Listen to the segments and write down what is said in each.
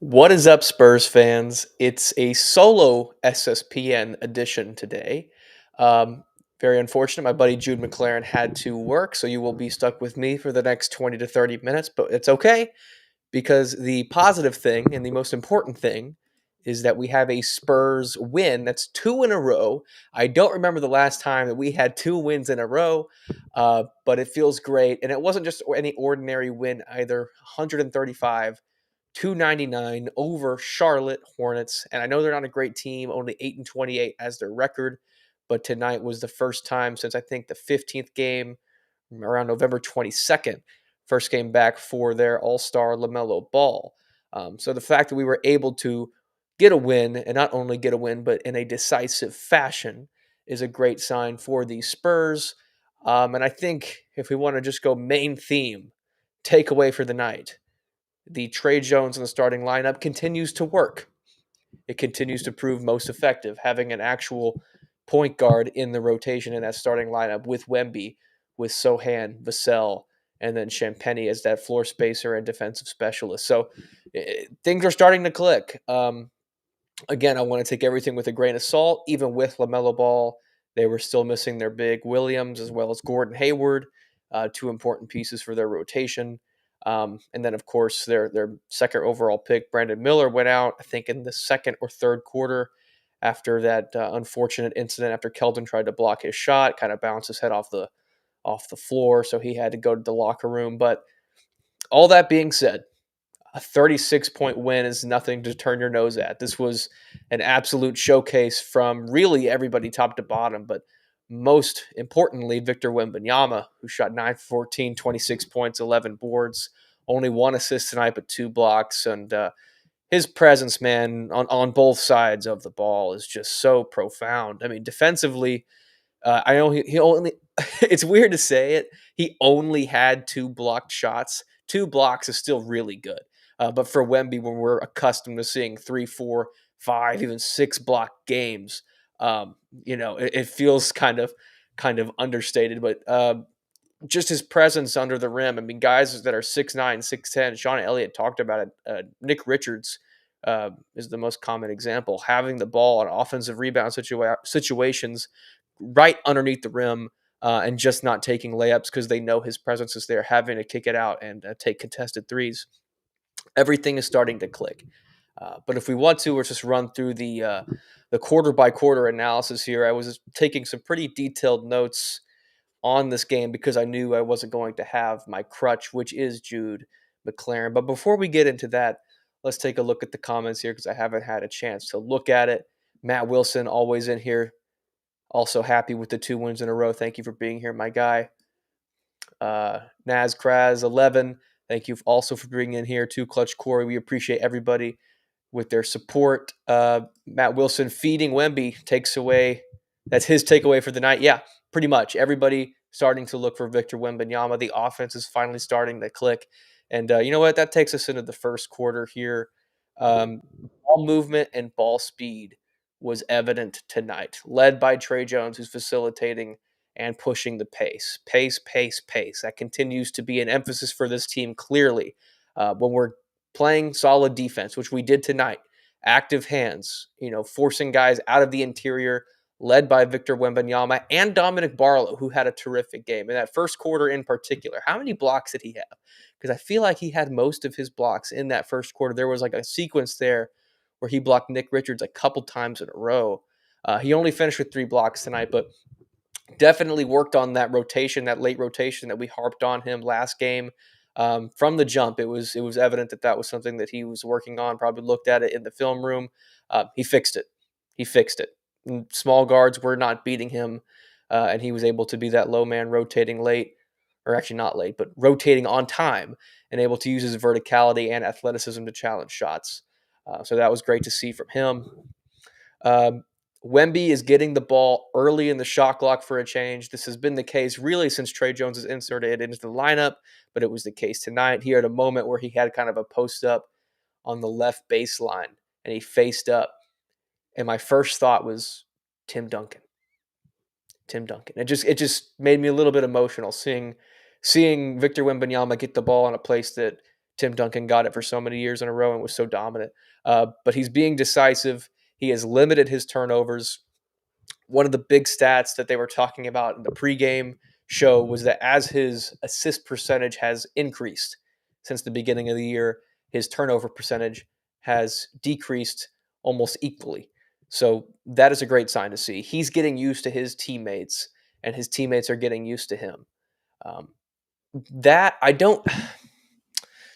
What is up, Spurs fans? It's a solo SSPN edition today. Um, Very unfortunate. My buddy Jude McLaren had to work, so you will be stuck with me for the next 20 to 30 minutes, but it's okay because the positive thing and the most important thing is that we have a Spurs win. That's two in a row. I don't remember the last time that we had two wins in a row, but it feels great. And it wasn't just any ordinary win either. 135 299 over Charlotte Hornets. And I know they're not a great team, only 8-28 as their record, but tonight was the first time since I think the 15th game around November 22nd, first game back for their All-Star LaMelo Ball. So the fact that we were able to get a win, and not only get a win, but in a decisive fashion, is a great sign for the Spurs. And I think if we want to just go main theme, takeaway for the night, the Trey Jones in the starting lineup continues to work. It continues to prove most effective, having an actual point guard in the rotation in that starting lineup with Wemby, with Sohan, Vassell, and then Champagny as that floor spacer and defensive specialist. So things are starting to click. Again, I want to take everything with a grain of salt. Even with LaMelo Ball, they were still missing their big Williams as well as Gordon Hayward, two important pieces for their rotation. And then, of course, their second overall pick, Brandon Miller, went out, I think, in the second or third quarter after that unfortunate incident after Keldon tried to block his shot, kind of bounced his head off the floor, so he had to go to the locker room. But all that being said, a 36-point win is nothing to turn your nose at. This was an absolute showcase from really everybody top to bottom, but most importantly, Victor Wembanyama, who shot 9 for 14, 26 points, 11 boards, only one assist tonight, but two blocks. And his presence, man, on both sides of the ball is just so profound. I mean, defensively, I know he only, it's weird to say it, he only had two blocked shots. Two blocks is still really good. But for Wemby, when we're accustomed to seeing 3, 4, 5, even 6 block games, it feels kind of understated. But just his presence under the rim. I mean, guys that are 6'9", 6'10", Sean Elliott talked about it. Nick Richards is the most common example. Having the ball on offensive rebound situations right underneath the rim and just not taking layups because they know his presence is there, having to kick it out and take contested threes. Everything is starting to click. But if we want to, let's just run through the quarter by quarter analysis here. I was taking some pretty detailed notes on this game because I knew I wasn't going to have my crutch, which is Jude McLaren. But before we get into that, let's take a look at the comments here because I haven't had a chance to look at it. Matt Wilson, always in here. Also happy with the 2 wins in a row. Thank you for being here, my guy. Naz Kraz, 11. Thank you also for bringing in here. 2 Clutch Corey. We appreciate everybody with their support. Matt Wilson feeding Wemby takes away. That's his takeaway for the night. Yeah, pretty much. Everybody starting to look for Victor Wembanyama. The offense is finally starting to click. And you know what? That takes us into the first quarter here. Ball movement and ball speed was evident tonight, led by Trey Jones, who's facilitating and pushing the pace. Pace, pace, pace. That continues to be an emphasis for this team, clearly. When we're playing solid defense, which we did tonight, active hands, forcing guys out of the interior, led by Victor Wembanyama and Dominic Barlow, who had a terrific game. In that first quarter in particular, how many blocks did he have? Because I feel like he had most of his blocks in that first quarter. There was like a sequence there where he blocked Nick Richards a couple times in a row. He only finished with 3 blocks tonight, but definitely worked on that rotation, that late rotation that we harped on him last game. From the jump, it was evident that was something that he was working on. Probably looked at it in the film room. He fixed it. He fixed it. And small guards were not beating him, and he was able to be that low man rotating late, or actually not late, but rotating on time, and able to use his verticality and athleticism to challenge shots. So that was great to see from him. Wemby is getting the ball early in the shot clock for a change. This has been the case really since Trey Jones is inserted into the lineup, but it was the case tonight. He had a moment where he had kind of a post up on the left baseline, and he faced up. And my first thought was Tim Duncan. Tim Duncan. It just made me a little bit emotional seeing Victor Wembanyama get the ball in a place that Tim Duncan got it for so many years in a row and was so dominant. But he's being decisive. He has limited his turnovers. One of the big stats that they were talking about in the pregame show was that as his assist percentage has increased since the beginning of the year, his turnover percentage has decreased almost equally. So that is a great sign to see. He's getting used to his teammates, and his teammates are getting used to him. Um, that I don't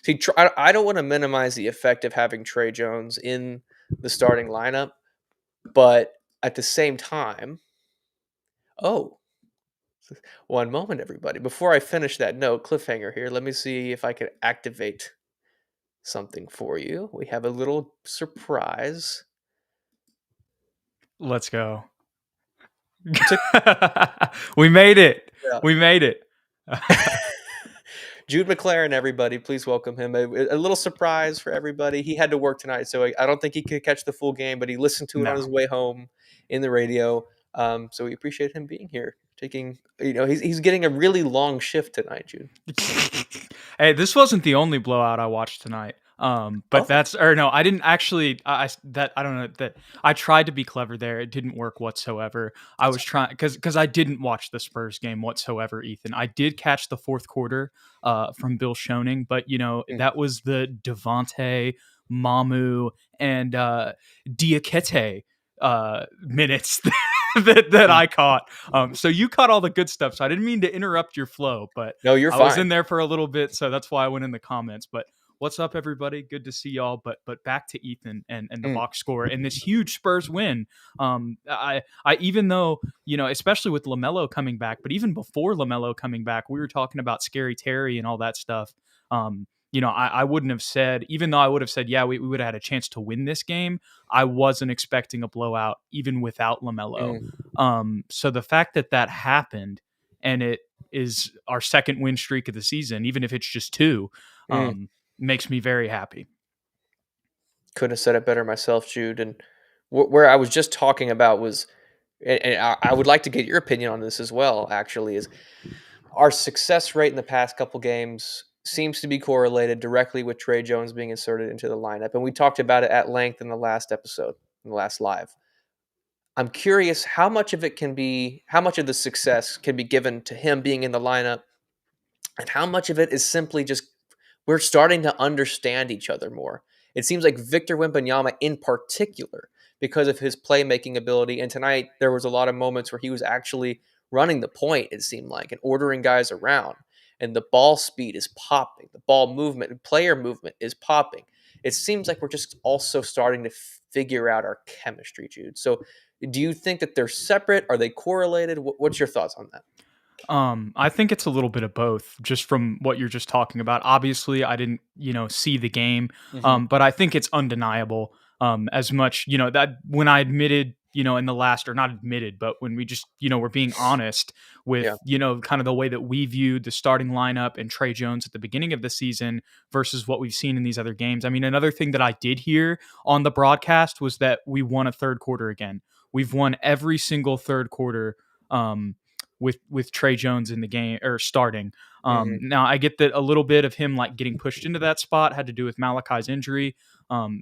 see. I don't want to minimize the effect of having Trey Jones in the starting lineup, but at the same time, oh, one moment, everybody. Before I finish that note, cliffhanger here, let me see if I can activate something for you. We have a little surprise. Let's go. We made it. Yeah. We made it. Jude McLaren, everybody, please welcome him. A little surprise for everybody. He had to work tonight, so I don't think he could catch the full game, but he listened to it on his way home in the radio. So we appreciate him being here. He's getting a really long shift tonight, Jude. Hey, this wasn't the only blowout I watched tonight. But I didn't actually. I don't know that I tried to be clever there. It didn't work whatsoever. I was trying because I didn't watch the Spurs game whatsoever, Ethan. I did catch the fourth quarter from Bill Schoening, but that was the Devontae, Mamu, and Diakite minutes that I caught. So you caught all the good stuff. So I didn't mean to interrupt your flow, but no, you're I fine. was in there for a little bit, so that's why I went in the comments. But what's up, everybody? Good to see y'all. But back to Ethan and the box score and this huge Spurs win. I even though especially with LaMelo coming back, but even before LaMelo coming back, we were talking about Scary Terry and all that stuff. I wouldn't have said, even though I would have said, yeah, we would have had a chance to win this game. I wasn't expecting a blowout even without LaMelo. So the fact that happened and it is our second win streak of the season, even if it's just two, makes me very happy. Couldn't have said it better myself, Jude. And where I was just talking about was, and I would like to get your opinion on this as well, actually, is our success rate in the past couple games seems to be correlated directly with Trey Jones being inserted into the lineup. And we talked about it at length in the last episode, in the last live. I'm curious how much of the success can be given to him being in the lineup, and how much of it is simply just we're starting to understand each other more. It seems like Victor Wembanyama in particular, because of his playmaking ability, and tonight there was a lot of moments where he was actually running the point, it seemed like, and ordering guys around. And the ball speed is popping. The ball movement and player movement is popping. It seems like we're just also starting to figure out our chemistry, Jude. So do you think that they're separate? Are they correlated? What's your thoughts on that? I think it's a little bit of both, just from what you're just talking about. Obviously, I didn't, see the game, but I think it's undeniable. As much, that when I admitted, in the last, or not admitted, but when we just, were being honest with, kind of the way that we viewed the starting lineup and Trey Jones at the beginning of the season versus what we've seen in these other games. I mean, another thing that I did hear on the broadcast was that we won a third quarter again. We've won every single third quarter. With Trey Jones in the game or starting. Now I get that a little bit of him like getting pushed into that spot had to do with Malachi's injury.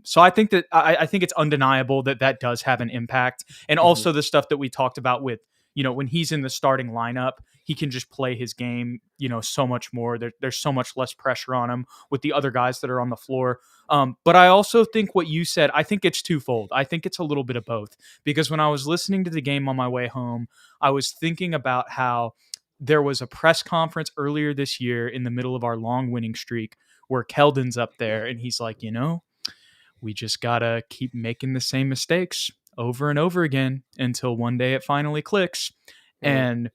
So I think that I think it's undeniable that does have an impact. And also the stuff that we talked about with, when he's in the starting lineup, he can just play his game, so much more. There's so much less pressure on him with the other guys that are on the floor. But I also think what you said, I think it's twofold. I think it's a little bit of both, because when I was listening to the game on my way home, I was thinking about how there was a press conference earlier this year in the middle of our long winning streak where Keldon's up there and he's like, we just got to keep making the same mistakes over and over again until one day it finally clicks. And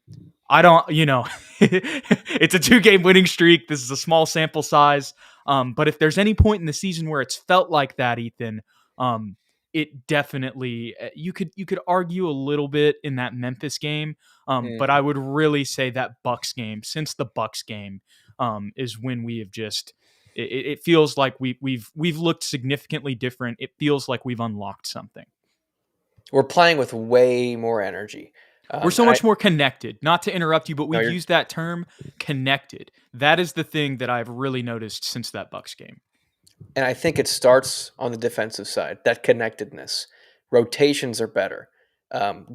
I don't, it's a 2-game winning streak. This is a small sample size. But if there's any point in the season where it's felt like that, Ethan, it definitely, you could argue a little bit in that Memphis game. But I would really say that Bucks game, since the Bucks game, is when we have just, it feels like we've looked significantly different. It feels like we've unlocked something. We're playing with way more energy. We're so I much more connected. Not to interrupt you, but no, we've used that term, connected. That is the thing that I've really noticed since that Bucks game. and I think it starts on the defensive side, that connectedness. Rotations are better.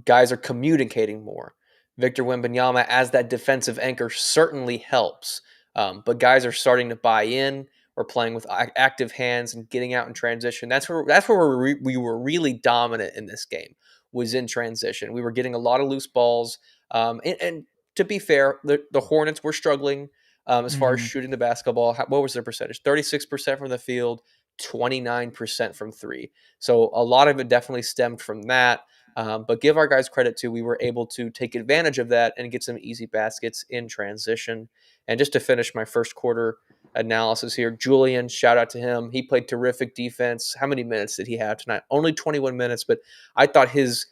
Guys are communicating more. Victor Wembanyama as that defensive anchor certainly helps, but guys are starting to buy in. We're playing with active hands and getting out in transition. That's where we were really dominant in this game. Was in transition. We were getting a lot of loose balls, and to be fair, the Hornets were struggling as far as Mhm. shooting the basketball. What was their percentage? 36% from the field, 29% from three. So a lot of it definitely stemmed from that. But give our guys credit too. We were able to take advantage of that and get some easy baskets in transition. And just to finish my first quarter analysis here, Julian, shout out to him. He played terrific defense. How many minutes did he have tonight? Only 21 minutes, but I thought his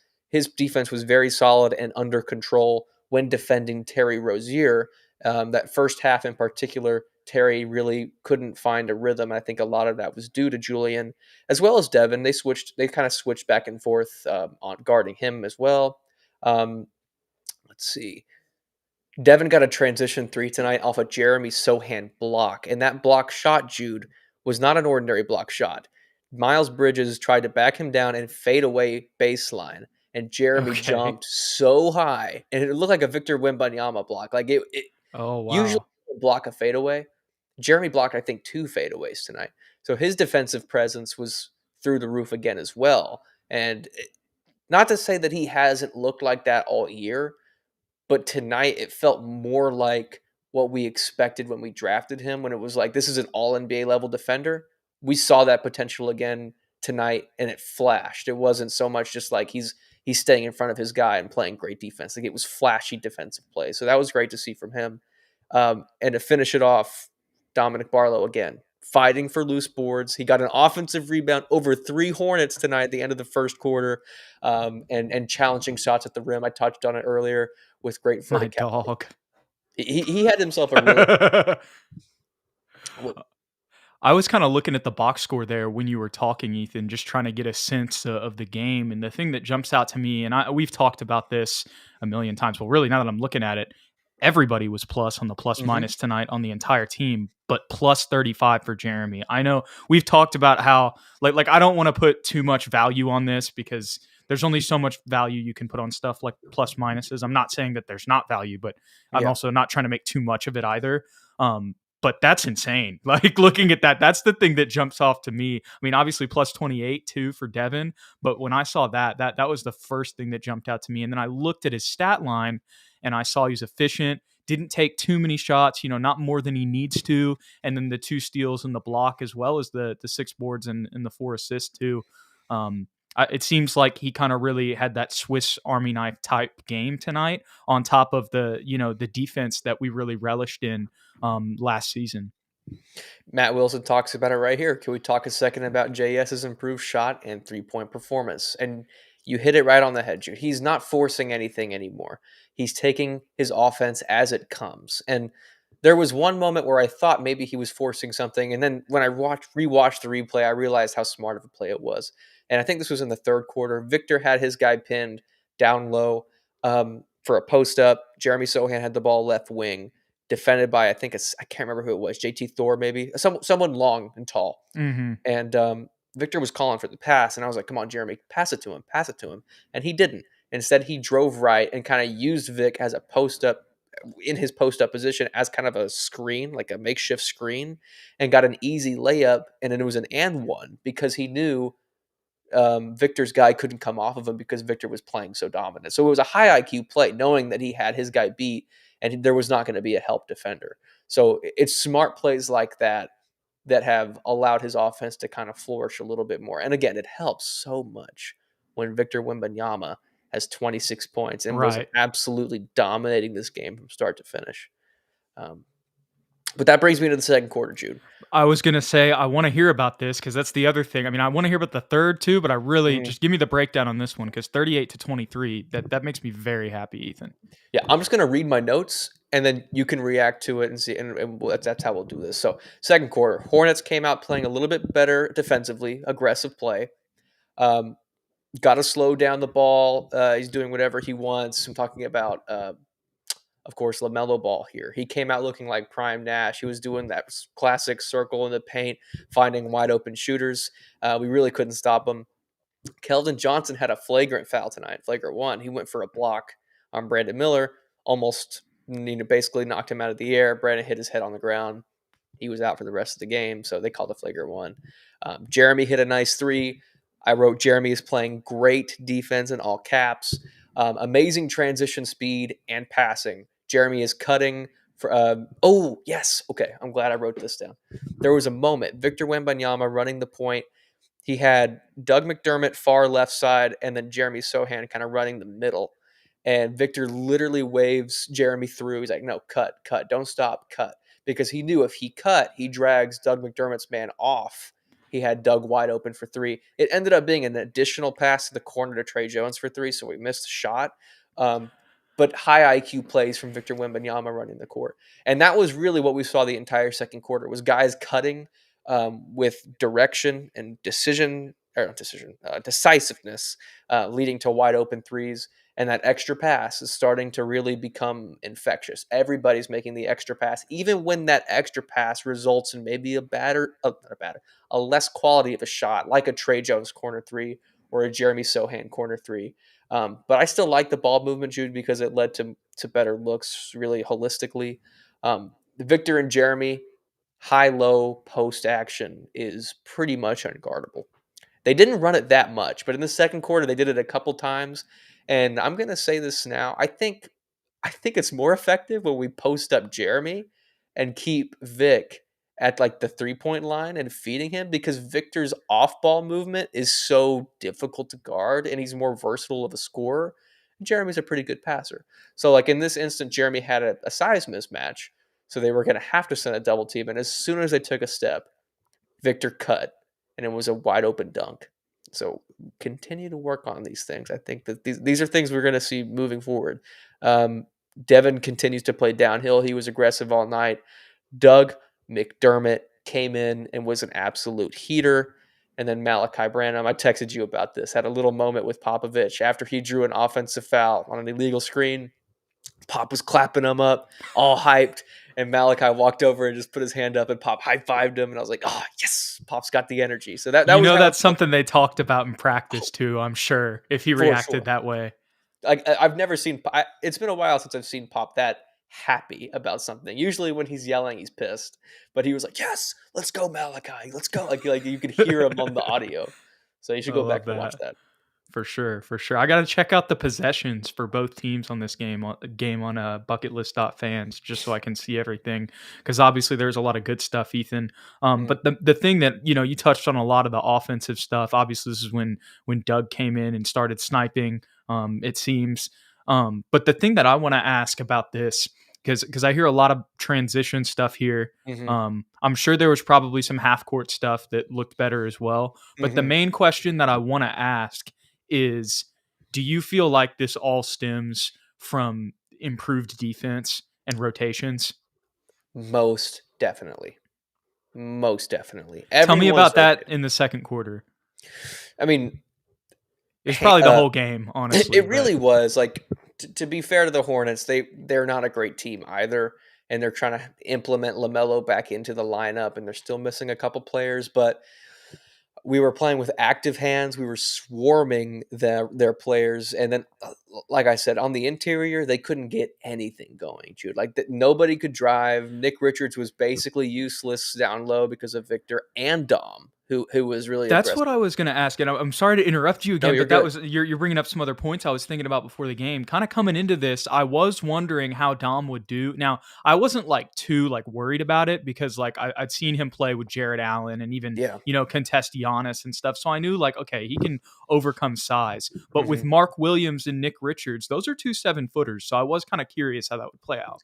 defense was very solid and under control when defending Terry Rozier. That first half in particular, Terry really couldn't find a rhythm. I think a lot of that was due to Julian as well as Devin. They kind of switched back and forth on guarding him as well. Um, let's see. Devin got a transition three tonight off a Jeremy Sohan block, and that block shot, Jude, was not an ordinary block shot. Miles Bridges tried to back him down and fade away baseline, and Jeremy Okay. jumped so high, and it looked like a Victor Wembanyama block. Like it Oh, usually wow. block a fadeaway. Jeremy blocked, I think, two fadeaways tonight. So his defensive presence was through the roof again as well. And not to say that he hasn't looked like that all year, but tonight it felt more like what we expected when we drafted him, when it was like, this is an all NBA level defender. We saw that potential again tonight and it flashed. It wasn't so much just like he's staying in front of his guy and playing great defense. Like it was flashy defensive play. So that was great to see from him. And to finish it off, Dominic Barlow again, fighting for loose boards. He got an offensive rebound over three Hornets tonight at the end of the first quarter, and challenging shots at the rim. I touched on it earlier with great My verticality. dog. He had himself a really I was kind of looking at the box score there when you were talking, Ethan, just trying to get a sense of the game. And the thing that jumps out to me, and we've talked about this a million times. Well, really, now that I'm looking at it, everybody was plus on the plus Mhm. minus tonight on the entire team, but plus 35 for Jeremy. I know we've talked about how like I don't want to put too much value on this because there's only so much value you can put on stuff like plus minuses. I'm not saying that there's not value, but I'm Yeah. also not trying to make too much of it either. But that's insane. Like looking at that, that's the thing that jumps off to me. I mean, obviously plus 28 too for Devin, but when I saw that was the first thing that jumped out to me. And then I looked at his stat line and I saw he's efficient, didn't take too many shots, not more than he needs to, and then the two steals and the block as well as the six boards and the four assists too. It seems like he kind of really had that Swiss Army knife type game tonight on top of the defense that we really relished in last season. Matt Wilson talks about it right here. Can we talk a second about JS's improved shot and 3-point performance? And you hit it right on the head, Jude. He's not forcing anything anymore. He's taking his offense as it comes. And there was one moment where I thought maybe he was forcing something, and then when I rewatched the replay, I realized how smart of a play it was. And I think this was in the third quarter. Victor had his guy pinned down low for a post up. Jeremy Sohan had the ball left wing, defended by I can't remember who it was, JT Thor maybe, someone long and tall. Mm-hmm. And Victor was calling for the pass, and I was like, "Come on, Jeremy, pass it to him," and he didn't. Instead, he drove right and kind of used Vic as a post up in his post up position as kind of a screen, like a makeshift screen, and got an easy layup. And then it was an and one because he knew Victor's guy couldn't come off of him because Victor was playing so dominant. So it was a high IQ play, knowing that he had his guy beat and there was not going to be a help defender. So it's smart plays like that that have allowed his offense to kind of flourish a little bit more. And again, it helps so much when Victor Wembanyama has 26 points and was Right. absolutely dominating this game from start to finish. Um, but that brings me to the second quarter, Jude. I was gonna say I want to hear about this because that's the other thing. I mean, I want to hear about the third too, but I really Mhm. just give me the breakdown on this one because 38 to 23. That makes me very happy, Ethan. Yeah, I'm just gonna read my notes, and then you can react to it and see. That's how we'll do this. So, second quarter, Hornets came out playing a little bit better defensively, aggressive play. Um, got to slow down the ball. He's doing whatever he wants. I'm talking about, of course, LaMelo Ball here. He came out looking like prime Nash. He was doing that classic circle in the paint, finding wide open shooters. We really couldn't stop him. Keldon Johnson had a flagrant foul tonight, flagrant one. He went for a block on Brandon Miller, almost basically knocked him out of the air. Brandon hit his head on the ground. He was out for the rest of the game, so they called a flagrant one. Jeremy hit a nice three. I wrote Jeremy is playing great defense in all caps. Amazing transition speed and passing. Jeremy is cutting. Oh, yes. Okay, I'm glad I wrote this down. There was a moment. Victor Wembanyama running the point. He had Doug McDermott far left side and then Jeremy Sohan kind of running the middle. And Victor literally waves Jeremy through. He's like, no, cut, don't stop, cut. Because he knew if he cut, he drags Doug McDermott's man off. He had Doug wide open for three. It ended up being an additional pass to the corner to Trey Jones for three, so we missed the shot. But high IQ plays from Victor Wembanyama running the court. And that was really what we saw the entire second quarter was guys cutting with direction and decisiveness, leading to wide open threes. And that extra pass is starting to really become infectious. Everybody's making the extra pass, even when that extra pass results in maybe a less quality of a shot, like a Trey Jones corner three or a Jeremy Sohan corner three. But I still like the ball movement, Jude, because it led to better looks really holistically. Victor and Jeremy, high-low post action is pretty much unguardable. They didn't run it that much, but in the second quarter, they did it a couple times. And I'm going to say this now. I think it's more effective when we post up Jeremy and keep Vic at like the 3-point line and feeding him because Victor's off-ball movement is so difficult to guard and he's more versatile of a scorer. Jeremy's a pretty good passer. So like in this instant, Jeremy had a size mismatch. So they were going to have to send a double team. And as soon as they took a step, Victor cut and it was a wide open dunk. So continue to work on these things. I think that these are things we're going to see moving forward. Devin continues to play downhill. He was aggressive all night. Doug McDermott came in and was an absolute heater. And then Malachi Branham, I texted you about this, had a little moment with Popovich after he drew an offensive foul on an illegal screen. Pop was clapping him up, all hyped. And Malachi walked over and just put his hand up and Pop high-fived him. And I was like, oh, yes, Pop's got the energy. So that was how that's something they talked about in practice too, I'm sure, if he reacted that way. I've never seen – it's been a while since I've seen Pop that happy about something. Usually when he's yelling, he's pissed. But he was like, yes, let's go, Malachi. Let's go. Like you could hear him on the audio. So you should go back and watch that. For sure. I got to check out the possessions for both teams on this game on bucketlist.fans just so I can see everything because obviously there's a lot of good stuff, Ethan. But the thing that, you touched on a lot of the offensive stuff. Obviously, this is when Doug came in and started sniping, it seems. But the thing that I want to ask about this, because I hear a lot of transition stuff here. I'm sure there was probably some half-court stuff that looked better as well. But the main question that I want to ask is, do you feel like this all stems from improved defense and rotations? Most definitely. Tell me about that in the second quarter. I mean, it's probably the whole game, honestly. It really was. Like, to be fair to the Hornets, they're not a great team either, and they're trying to implement LaMelo back into the lineup, and they're still missing a couple players, but we were playing with active hands. We were swarming their players. And then, like I said, on the interior, they couldn't get anything going, Jude. Like, nobody could drive. Nick Richards was basically useless down low because of Victor and Dom, who was really That's aggressive. what I was going to ask. And I'm sorry to interrupt you again, but you're bringing up some other points I was thinking about before the game. Kind of coming into this, I was wondering how Dom would do. Now, I wasn't too worried about it because I'd seen him play with Jared Allen and even, contest Giannis and stuff. So I knew okay, he can overcome size. But with Mark Williams and Nick Richards, those are 2 7-footers. So I was kind of curious how that would play out.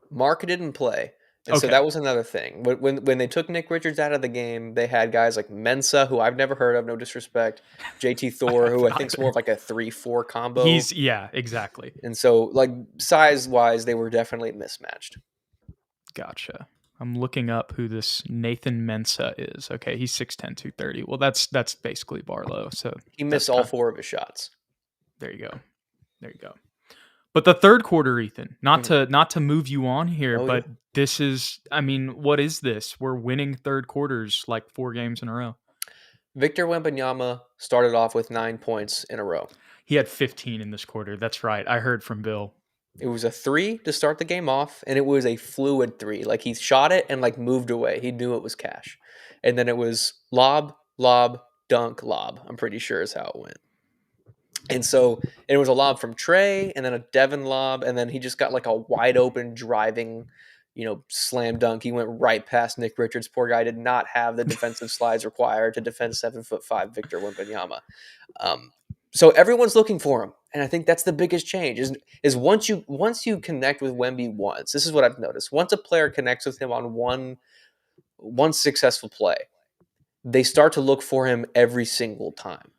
Mark didn't play. And so that was another thing. When they took Nick Richards out of the game, they had guys like Mensa, who I've never heard of, no disrespect. JT Thor, who I think is more of a 3-4 combo. Exactly. And so, size-wise, they were definitely mismatched. Gotcha. I'm looking up who this Nathan Mensah is. Okay, he's 6'10", 230. Well, that's basically Barlow. So He that's missed all kind. 4 of his shots. There you go. There you go. But the third quarter, Ethan, Mhm. not to move you on here, Oh, yeah. but this is, I mean, what is this? We're winning third quarters like 4 games in a row. Victor Wembanyama started off with 9 points in a row. He had 15 in this quarter. That's right. I heard from Bill. It was a 3 to start the game off, and it was a fluid 3. Like, he shot it and, like, moved away. He knew it was cash. And then it was lob, lob, dunk, lob. I'm pretty sure is how it went. And so it was a lob from Trey, and then a Devin lob, and then he just got like a wide open driving, slam dunk. He went right past Nick Richards. Poor guy did not have the defensive slides required to defend 7'5" Victor Wembanyama. So everyone's looking for him, and I think that's the biggest change. Is once you connect with Wemby once, this is what I've noticed. Once a player connects with him on one successful play, they start to look for him every single time.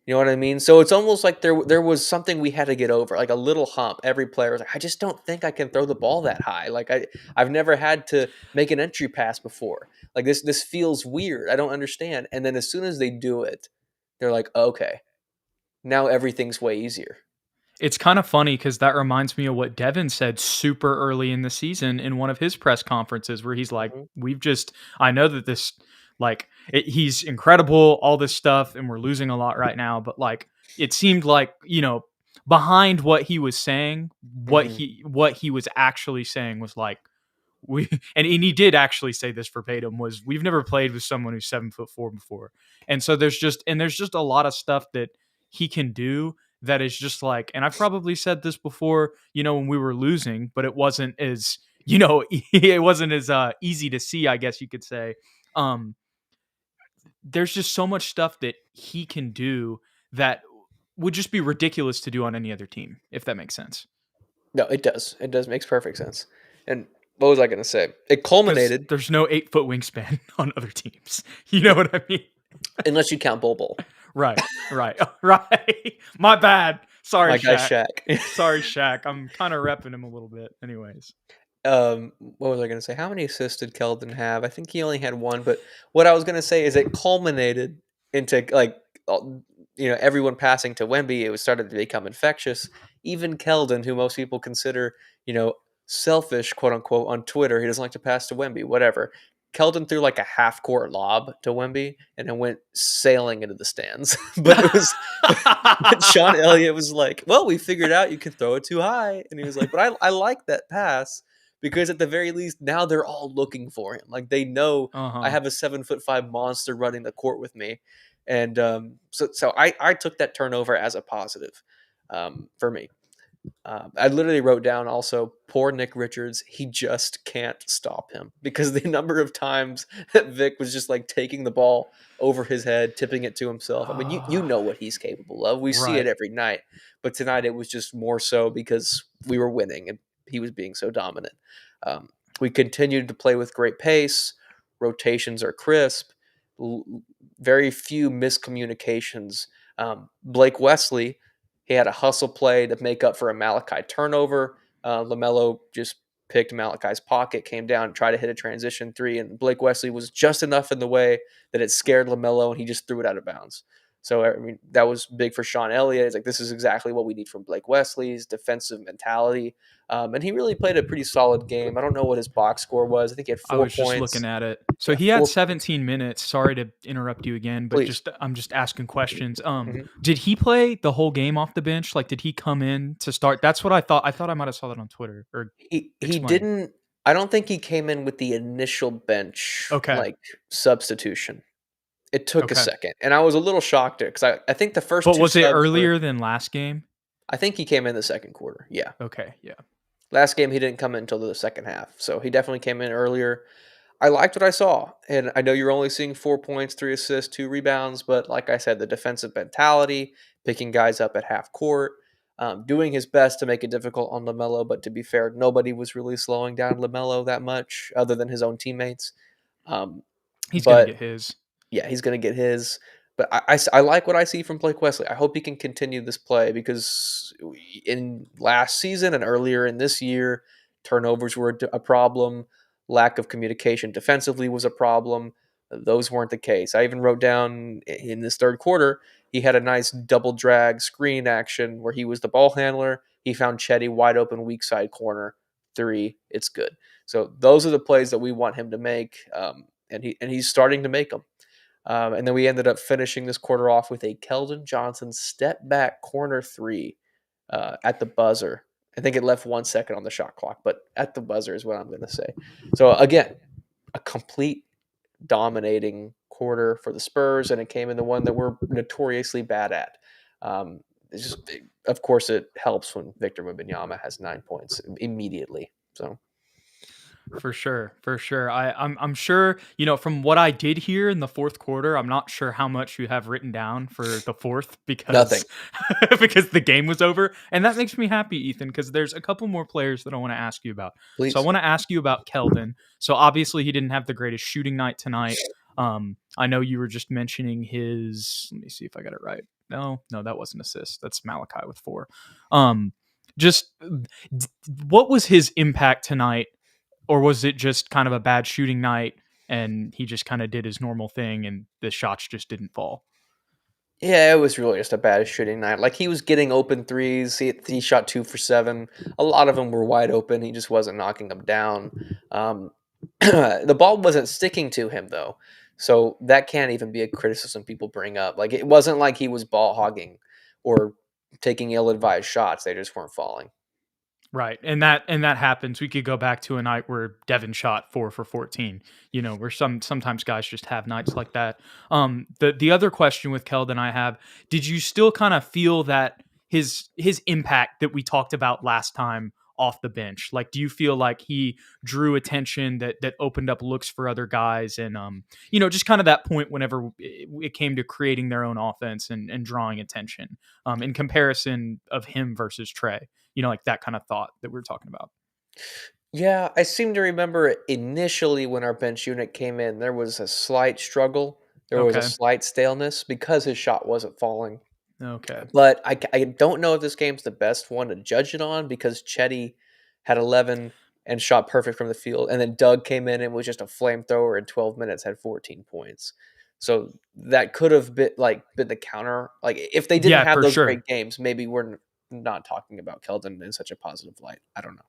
You know what I mean? So it's almost like there was something we had to get over, like a little hump. Every player was like, I just don't think I can throw the ball that high. Like I've never had to make an entry pass before. Like this feels weird. I don't understand. And then as soon as they do it, they're like, okay, now everything's way easier. It's kind of funny because that reminds me of what Devin said super early in the season in one of his press conferences, where he's like, Mm-hmm. I know that this, he's incredible, all this stuff, and we're losing a lot right now. But like, it seemed like, behind what he was saying, Mm-hmm. what he was actually saying was like, and he did actually say this verbatim, was we've never played with someone who's 7'4" before. And so there's just a lot of stuff that he can do that is just like, and I've probably said this before, when we were losing, but it wasn't as, it wasn't as easy to see, I guess you could say. Um, there's just so much stuff that he can do that would just be ridiculous to do on any other team, if that makes sense. No, it does. It does. Makes perfect sense. And what was I going to say? It Because culminated, there's no 8-foot wingspan on other teams. You know what I mean? unless you count Bol Bol. Right, right, right. My bad. Sorry, My guy Shaq. Shaq. Sorry, Shaq. I'm kind of repping him a little bit. Anyways. What was I going to say? How many assists did Keldon have? I think he only had one, but what I was going to say is it culminated into like everyone passing to Wemby. It was started to become infectious. Even Keldon, who most people consider selfish, quote unquote, on Twitter, he doesn't like to pass to Wemby. Whatever. Keldon threw like a half court lob to Wemby and then went sailing into the stands. but it was but Sean Elliott was like, "Well, we figured out you can throw it too high," and he was like, "But I like that pass because at the very least now they're all looking for him. Like they know I Uh-huh. have a 7'5" monster running the court with me." And so I took that turnover as a positive for me. I literally wrote down also, poor Nick Richards. He just can't stop him because the number of times that Vic was just like taking the ball over his head, tipping it to himself. I mean, you know what he's capable of. We see it Right. every night, but tonight it was just more so because we were winning and he was being so dominant. Um, we continued to play with great pace. Rotations are crisp. L- very few miscommunications. Blake Wesley, he had a hustle play to make up for a Malachi turnover. LaMelo just picked Malachi's pocket, came down, and tried to hit a transition 3, and Blake Wesley was just enough in the way that it scared LaMelo, and he just threw it out of bounds. So, I mean, that was big for Sean Elliott. It's like, this is exactly what we need from Blake Wesley's defensive mentality. And he really played a pretty solid game. I don't know what his box score was. I think he had I 4 was just looking points. at it. So Yeah, he had 4 points. 17 minutes. Sorry to interrupt you again, but Please. I'm just asking questions. Mhm. Did he play the whole game off the bench? Like, did he come in to start? That's what I thought. I thought I might have saw that on Twitter. Or He explain. didn't. I don't think he came in with the initial bench Okay. like substitution. It took a Okay. second, and I was a little shocked because I think the first But 2 was it subs were. earlier than last game? I think he came in the second quarter. Yeah, Okay. Yeah. last game he didn't come in until the second half, so he definitely came in earlier. I liked what I saw, and I know you're only seeing 4 points, 3 assists, 2 rebounds, but like I said, the defensive mentality, picking guys up at half court, doing his best to make it difficult on LaMelo. But to be fair, nobody was really slowing down LaMelo that much, other than his own teammates. Um, He's gonna but get his. yeah, he's going to get his. But I like what I see from Blake Wesley. I hope he can continue this play because in last season and earlier in this year, turnovers were a problem. lack of communication defensively was a problem. Those weren't the case. I even wrote down in this third quarter, he had a nice double drag screen action where he was the ball handler. He found Chetty wide open weak side corner three. It's good. So those are the plays that we want him to make, and he's starting to make them. And then we ended up finishing this quarter off with a Keldon Johnson step back corner three at the buzzer. I think it left 1 second on the shot clock, but at the buzzer is what I'm going to say. So again, a complete dominating quarter for the Spurs, and it came in the one that we're notoriously bad at. Of course, it helps when Victor Wembanyama has 9 points immediately. So For sure, for sure. I'm sure, from what I did hear in the fourth quarter, I'm not sure how much you have written down for the fourth nothing, because because the game was over. And that makes me happy, Ethan, because there's a couple more players that I want to ask you about. So I please. want to ask you about Keldon. So obviously he didn't have the greatest shooting night tonight. I know you were just mentioning his, let me see if I got it right. No, that wasn't assist. That's Malachi with 4. Just what was his impact tonight? Or was it just kind of a bad shooting night and he just kind of did his normal thing and the shots just didn't fall? Yeah, it was really just a bad shooting night. Like he was getting open threes. He shot 2 for 7. A lot of them were wide open. He just wasn't knocking them down. The ball wasn't sticking to him though, so that can't even be a criticism people bring up. Like it wasn't like he was ball hogging or taking ill-advised shots. They just weren't falling. Right. And that happens. We could go back to a night where Devin shot 4 for 14, where sometimes guys just have nights like that. The other question with Keldon I have, did you still kind of feel that his impact that we talked about last time off the bench? Like, do you feel like he drew attention that opened up looks for other guys and just kind of that point whenever it came to creating their own offense and drawing attention in comparison of him versus Trey? Like that kind of thought that we were talking about. Yeah, I seem to remember initially when our bench unit came in, there was a slight struggle. There was a Okay. slight staleness because his shot wasn't falling. Okay. But I don't know if this game's the best one to judge it on because Chetty had 11 and shot perfect from the field, and then Doug came in and was just a flamethrower in 12 minutes, had 14 points. So that could have been the counter. Like if they didn't Yeah, have for those great sure. games, maybe we're not talking about Keldon in such a positive light. I don't know.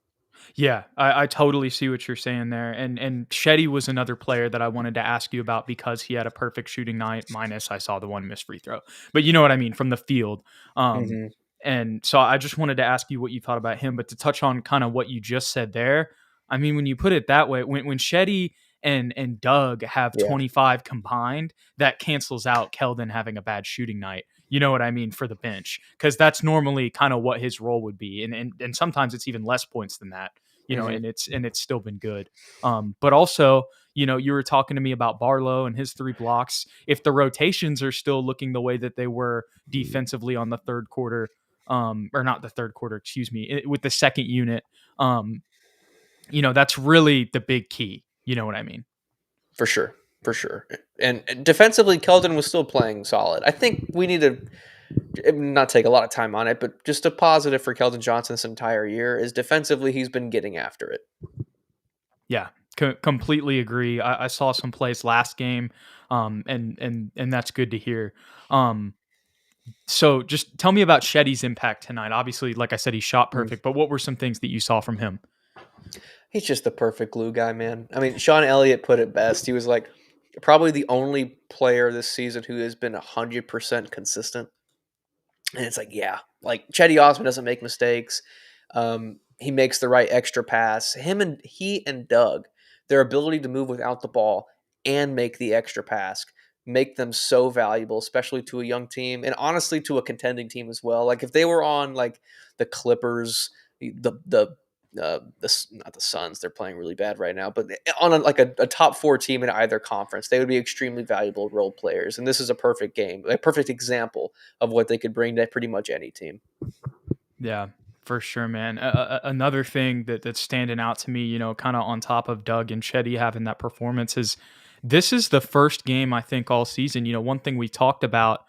Yeah, I totally see what you're saying there. And Shetty was another player that I wanted to ask you about because he had a perfect shooting night, minus I saw the one missed free throw. But you know what I mean from the field. Um, Mhm. and so I just wanted to ask you what you thought about him. But to touch on kind of what you just said there, I mean, when you put it that way, when Shetty and Doug have Yeah. 25 combined, that cancels out Keldon having a bad shooting night. You know what I mean for the bench, because that's normally kind of what his role would be, and sometimes it's even less points than that. Mhm. And it's still been good. But also, you were talking to me about Barlow and his 3 blocks. If the rotations are still looking the way that they were defensively on the third quarter, or not the third quarter, excuse me, with the second unit, that's really the big key. You know what I mean? For sure. For sure. And defensively, Keldon was still playing solid. I think we need to not take a lot of time on it, but just a positive for Keldon Johnson this entire year is defensively he's been getting after it. Yeah, completely agree. I saw some plays last game, and that's good to hear. Um, so just tell me about Shetty's impact tonight. Obviously, like I said, he shot Mm. perfect, but what were some things that you saw from him? He's just the perfect glue guy, man. I mean, Sean Elliott put it best. He was like probably the only player this season who has been 100% consistent. And it's like, yeah, like Chetty Osman doesn't make mistakes. He makes the right extra pass. He and Doug, their ability to move without the ball and make the extra pass make them so valuable, especially to a young team and honestly to a contending team as well. Like if they were on like the Clippers, not the Suns, they're playing really bad right now, but on a top 4 team in either conference, they would be extremely valuable role players. And this is a perfect game, a perfect example of what they could bring to pretty much any team. Yeah, for sure, man. Another thing that's standing out to me, kind of on top of Doug and Chetty having that performance is this is the first game I think all season. One thing we talked about.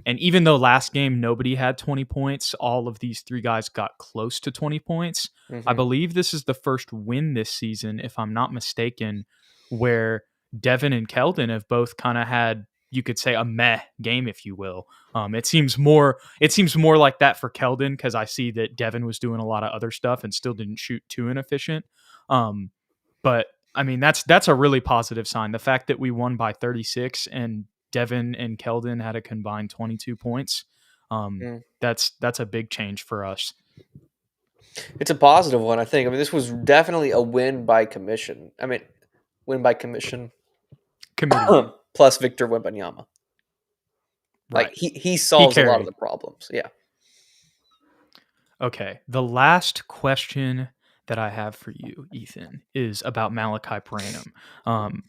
And even though last game nobody had 20 points, all of these three guys got close to 20 points. I Mm-hmm. believe this is the first win this season, if I'm not mistaken, where Devin and Keldon have both kind of had, you could say, a meh game, if you will. It seems more like that for Keldon, because I see that Devin was doing a lot of other stuff and still didn't shoot too inefficient. Um, but I mean, that's a really positive sign. The fact that we won by 36 and Devin and Keldon had a combined 22 points. Mm. That's a big change for us. It's a positive one, I think. I mean, this was definitely a win by commission. I mean, win by commission Committee, plus Victor Wembanyama. Like right? he He solves a lot of carried. the problems. Yeah. Okay, the last question that I have for you, Ethan, is about Malachi Branham. Um,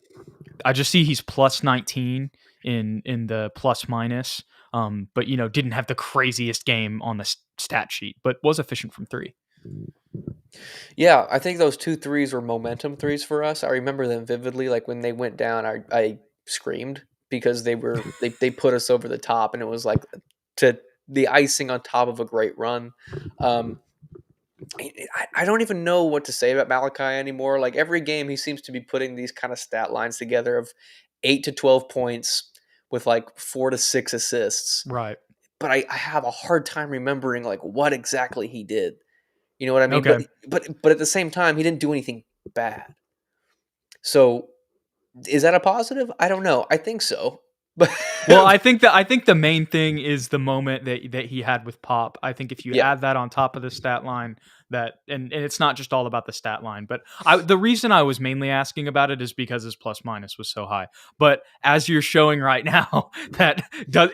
I just see he's plus 19 in the plus minus, but didn't have the craziest game on the stat sheet, but was efficient from three. Yeah, I think those 2 threes were momentum threes for us. I remember them vividly. Like when they went down, I screamed because they put us over the top, and it was like to the icing on top of a great run. Um, I don't even know what to say about Malachi anymore. Like every game, he seems to be putting these kind of stat lines together of 8 to 12 points with like 4 to 6 assists. Right. But I have a hard time remembering like what exactly he did. You know what I mean? Okay. But at the same time, he didn't do anything bad. So is that a positive? I don't know. I think so. But Well, I think the main thing is the moment that he had with Pop. I think if you yeah. add that on top of the stat line, that and it's not just all about the stat line, but the reason I was mainly asking about it is because his plus minus was so high. But as you're showing right now, that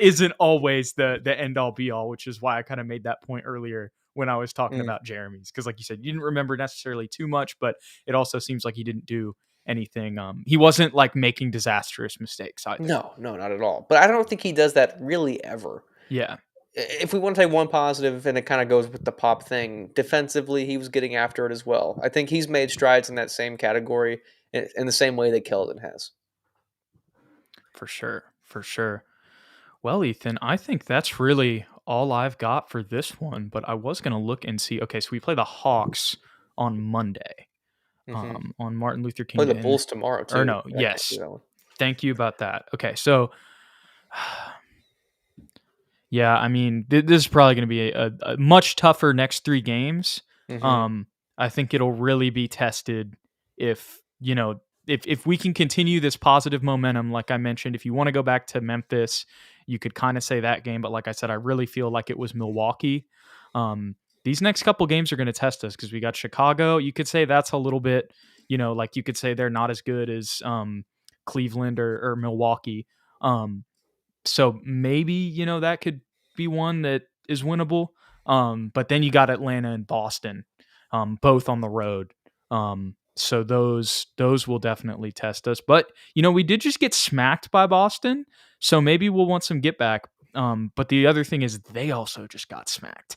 isn't always the end all be all, which is why I kind of made that point earlier when I was talking Mm. about Jeremy's, because like you said, you didn't remember necessarily too much, but it also seems like he didn't do anything. He wasn't like making disastrous mistakes either. No, no, not at all. But I don't think he does that really ever. Yeah. If we want to take one positive, and it kind of goes with the Pop thing, defensively, he was getting after it as well. I think he's made strides in that same category in the same way that Keldon has. For sure. For sure. Well, Ethan, I think that's really all I've got for this one, but I was going to look and see. Okay, so we play the Hawks on Monday, Hmm. on Martin Luther Play King the Day. Bulls tomorrow Or too. no, I can't see yes. that one. Thank you about that. Okay, so yeah, I mean, this is probably going to be a much tougher next three games. Hmm. Um, I think it'll really be tested if if we can continue this positive momentum. Like I mentioned, if you want to go back to Memphis, you could kind of say that game. But like I said, I really feel like it was Milwaukee. These next couple games are going to test us because we got Chicago. You could say that's a little bit, like you could say they're not as good as Cleveland or Milwaukee. Um, so maybe, that could be one that is winnable. But then you got Atlanta and Boston, both on the road. So those will definitely test us. But we did just get smacked by Boston, so maybe we'll want some get back. But the other thing is they also just got smacked.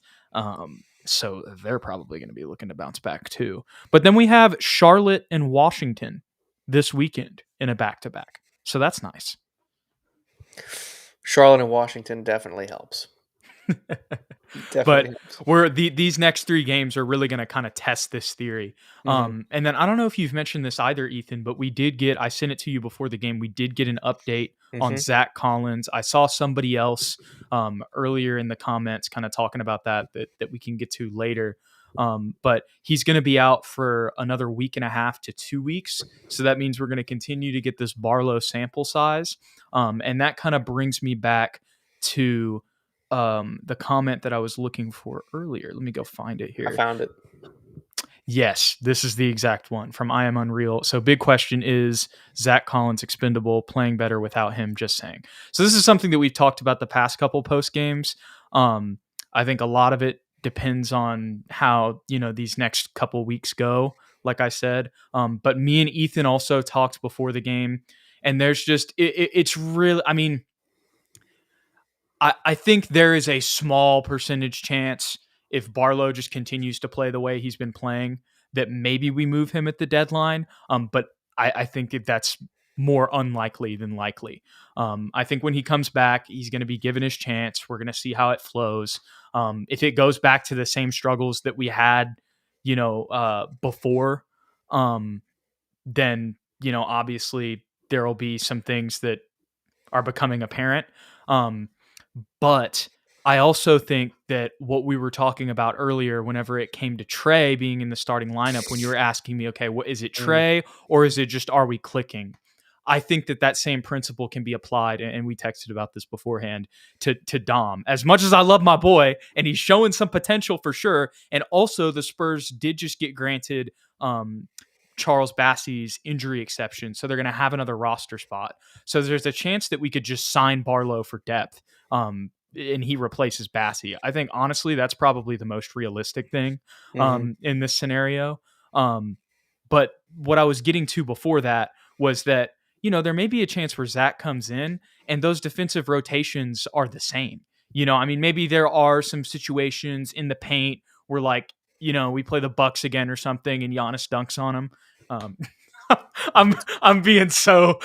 So they're probably going to be looking to bounce back too. But then we have Charlotte and Washington this weekend in a back to back. So that's nice. Charlotte and Washington definitely helps. Definitely But helps. these next three games are really going to kind of test this theory. Hmm. And then I don't know if you've mentioned this either, Ethan, but I sent it to you before the game. We did get an update on Hmm. Zach Collins. I saw somebody else earlier in the comments kind of talking about that we can get to later. But he's going to be out for another week and a half to 2 weeks. So that means we're going to continue to get this Barlow sample size. And that kind of brings me back to the comment that I was looking for earlier. Let me go find it I here. found it. Yes, this is the exact one from I Am Unreal. So big question is Zach Collins expendable, playing better without him, just saying. So this is something that we've talked about the past couple post games. I think a lot of it depends on how, these next couple weeks go, like I said. But me and Ethan also talked before the game, and there's just, it's really, I mean, I think there is a small percentage chance if Barlow just continues to play the way he's been playing that maybe we move him at the deadline. But I think that's more unlikely than likely. I think when he comes back, he's going to be given his chance. We're going to see how it flows. If it goes back to the same struggles that we had, before, then, obviously there will be some things that are becoming apparent. Um, but I also think that what we were talking about earlier, whenever it came to Trey being in the starting lineup, when you were asking me, okay, what is it, Mm, Trey, or is it just are we clicking? I think that same principle can be applied, and we texted about this beforehand, to Dom. As much as I love my boy, and he's showing some potential for sure, and also the Spurs did just get granted Charles Bassey's injury exception, so they're going to have another roster spot. So there's a chance that we could just sign Barlow for depth, and he replaces Bassey. I think honestly that's probably the most realistic thing mhm, in this scenario. But what I was getting to before that was that there may be a chance where Zach comes in and those defensive rotations are the same. I mean, maybe there are some situations in the paint where we play the Bucks again or something, and Giannis dunks on him. Um, I'm being so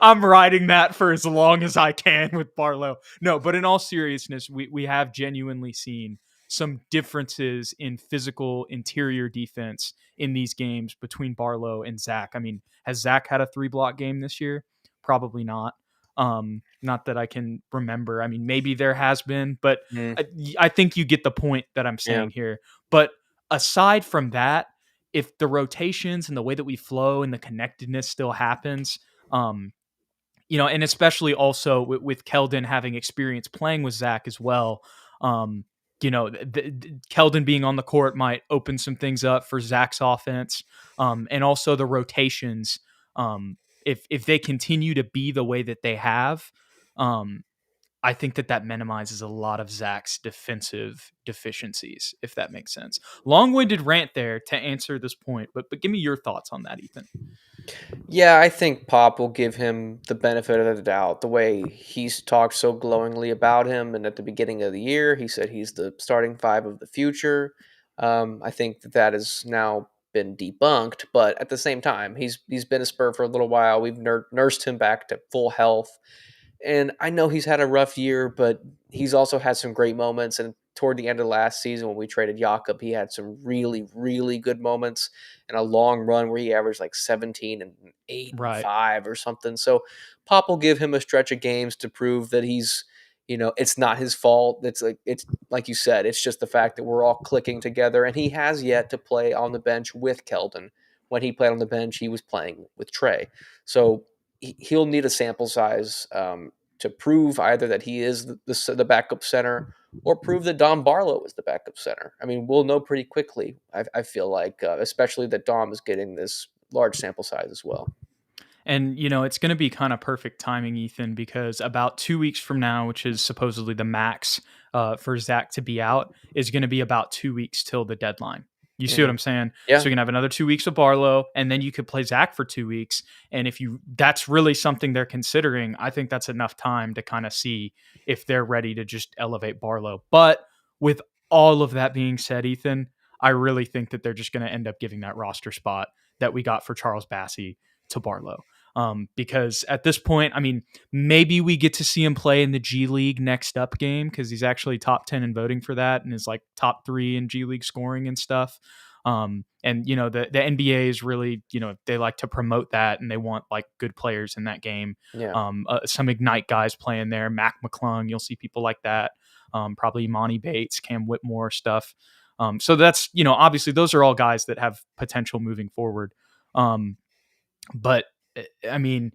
I'm riding that for as long as I can with Barlow. No, but in all seriousness, we have genuinely seen some differences in physical interior defense in these games between Barlow and Zach. I mean, has Zach had a 3-block game this year? Probably not. Not that I can remember. I mean, maybe there has been, but mm, I think you get the point that I'm yeah. saying here. But aside from that, if the rotations and the way that we flow and the connectedness still happens, and especially also with Keldon having experience playing with Zach as well, Keldon being on the court might open some things up for Zach's offense, and also the rotations. If they continue to be the way that they have, um, I think that minimizes a lot of Zach's defensive deficiencies, if that makes sense. Long-winded rant there to answer this point, but give me your thoughts on that, Ethan. Yeah, I think Pop will give him the benefit of the doubt. The way he's talked so glowingly about him, and at the beginning of the year, he said he's the starting five of the future. I think that has now been debunked, but at the same time, he's been a Spur for a little while. We've nursed him back to full health. And I know he's had a rough year, but he's also had some great moments. And toward the end of last season, when we traded Jakob, he had some really, really good moments and a long run where he averaged like 17 and 8 and Right. 5 or something. So Pop will give him a stretch of games to prove that it's not his fault. It's like you said, it's just the fact that we're all clicking together. And he has yet to play on the bench with Keldon. When he played on the bench, he was playing with Trey. So he'll need a sample size to prove either that he is the backup center or prove that Dom Barlow is the backup center. I mean, we'll know pretty quickly. I feel like, especially that Dom is getting this large sample size as well. And, it's going to be kind of perfect timing, Ethan, because about 2 weeks from now, which is supposedly the max for Zach to be out, is going to be about 2 weeks till the deadline. You see what Hmm. I'm saying? So Yeah, you're gonna have another 2 weeks of Barlow, and then you could play Zach for 2 weeks. And if that's really something they're considering, I think that's enough time to kind of see if they're ready to just elevate Barlow. But with all of that being said, Ethan, I really think that they're just going to end up giving that roster spot that we got for Charles Bassey to Barlow. Because at this point, I mean, maybe we get to see him play in the G League next up game because he's actually top 10 in voting for that and is like top 3 in G League scoring and stuff. And the NBA is really, they like to promote that and they want like good players in that game. yeah, Some Ignite guys playing there, Mac McClung, you'll see people like that. Probably Monty Bates, Cam Whitmore stuff. So that's, obviously those are all guys that have potential moving forward. But I mean,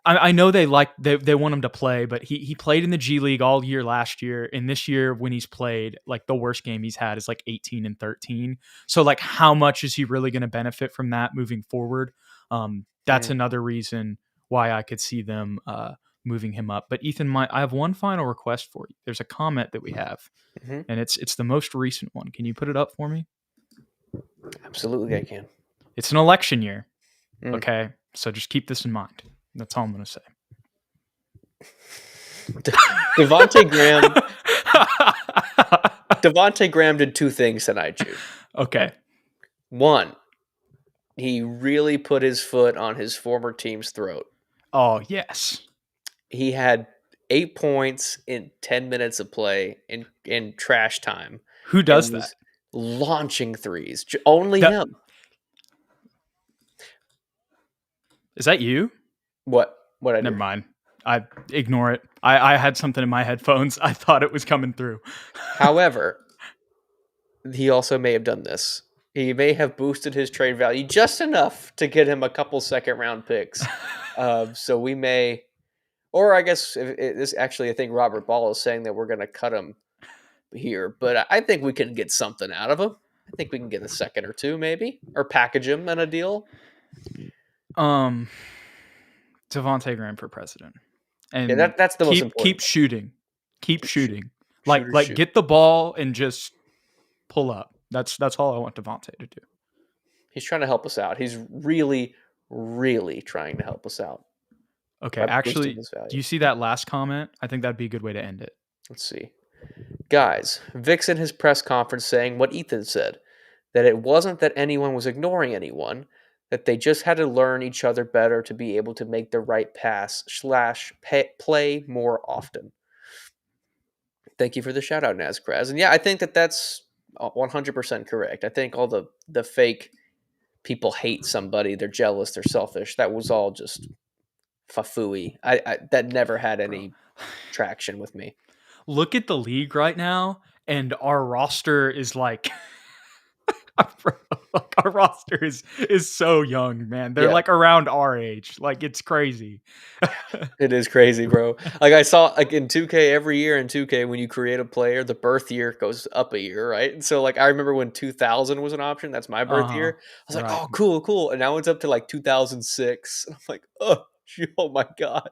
I know they want him to play, but he played in the G League all year last year, and this year when he's played, like the worst game he's had is like 18 and 13. So like, how much is he really going to benefit from that moving forward? That's mm, another reason why I could see them moving him up. But Ethan, I have one final request for you. There's a comment that we have, hmm, and it's the most recent one. Can you put it up for me? absolutely, I can. It's an election year. Mm. Okay, so just keep this in mind. That's all I'm going to say. Devontae Graham. Devontae Graham did two things tonight, Jude. Okay. One, He really put his foot on his former team's throat. Oh, yes. He had 8 points in 10 minutes of play in trash time Who and does that? was launching threes. Only That him. is that you? What I do? Never mind. I ignore it. I had something in my headphones. I thought it was coming through. However, he also may have done this. He may have boosted his trade value just enough to get him a couple second round picks. So we may, or I guess this actually, I think Robert Ball is saying that we're going to cut him here, but I think we can get something out of him. I think we can get a second or two, maybe, or package him in a deal. um, Devontae Graham for president, Yeah, and that's the most keep important thing. shooting, keep shooting. Shooters Like shoot. get the ball and just pull up. That's all I want Devontae to do. He's trying to help us out. He's really, really trying to help us out Okay, by boosting actually, his do value. you see that last comment? I think that'd be a good way to end it. Let's see. Guys, Vic's in his press conference saying what Ethan said, that it wasn't that anyone was ignoring anyone, that they just had to learn each other better to be able to make the right pass / play more often. Thank you for the shout out, Nazcraz. And yeah, I think that that's 100% correct. I think all the fake people hate somebody, they're jealous, they're selfish. That was all just fafooey. I that never had Bro, any traction with me. look at the league right now, and our roster is like our roster is so young, man. They're Yeah, like around our age. Like it's crazy. it is crazy, bro. Like I saw like in 2K every year in 2K when you create a player, the birth year goes up a year, right? And so like I remember when 2000 was an option, that's my birth Uh-huh. year. I was like, Right. "Oh, cool, cool." And now it's up to like 2006. And I'm like, "Oh, oh my god.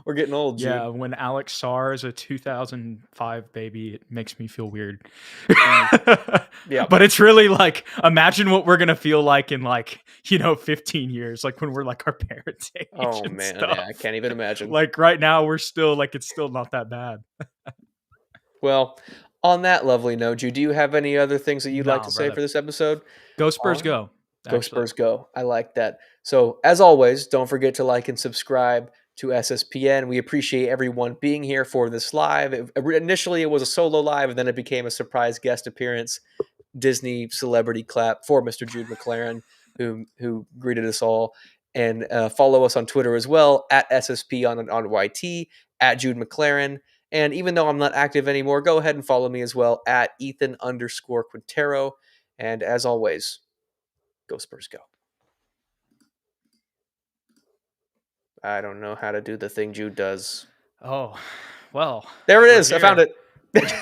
We're getting old, Yeah, Jude." when Alex Sarr is a 2005 baby, it makes me feel weird. Mm, yeah. But it's really like imagine what we're gonna feel like in like 15 years, like when we're like our parents' age Oh and man, yeah, I stuff. can't even imagine. Like right now, we're still like it's still not that bad. Well, on that lovely note, Jude, do you have any other things that you'd like No, to say brother. for this episode? Go All Spurs, right. go! Go Actually, Spurs go. I like that. So, as always, don't forget to like and subscribe to SSPN. We appreciate everyone being here for this live. Initially, it was a solo live, and then it became a surprise guest appearance. Disney celebrity clap for Mr. Jude McLaren, who greeted us all. And follow us on Twitter as well, at SSP on YT, at Jude McLaren. And even though I'm not active anymore, go ahead and follow me as well, at Ethan_Quintero. And as always, go Spurs go. I don't know how to do the thing Jude does. oh well, There it we're is. I found here. it.